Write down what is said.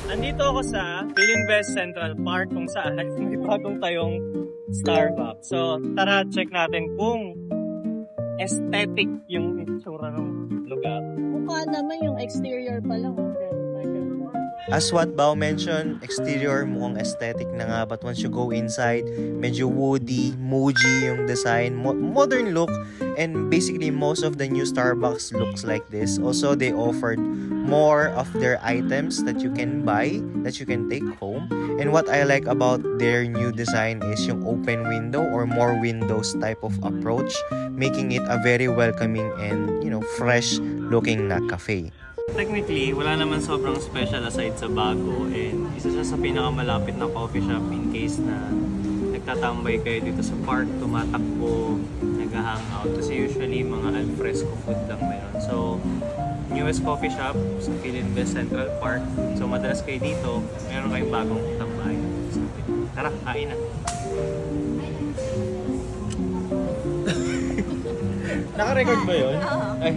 Andito ako sa Philinvest Central Park kung saan may bagong tayong Starbucks. So, tara check natin kung aesthetic yung itsura ng lugar. Mukha naman yung exterior pa lang. As what Bao mentioned, exterior mukhang aesthetic na nga, but once you go inside, medyo woody, moody yung design, modern look, and basically most of the new Starbucks looks like this. Also, they offered more of their items that you can buy, that you can take home. And what I like about their new design is yung open window or more windows type of approach, making it a very welcoming and, fresh looking na cafe. Technically, wala naman sobrang special aside sa bago, and isa siya sa pinakamalapit na coffee shop in case na nagtatambay kayo dito sa park, tumatakbo, nag-hangout. Kasi usually mga alfresco food lang meron. So, newest coffee shop sa Philinvest Central Park. So, madalas kayo dito, meron kayong bagong tambay. So, tara, kain na. Naka-record ba yun? Ay.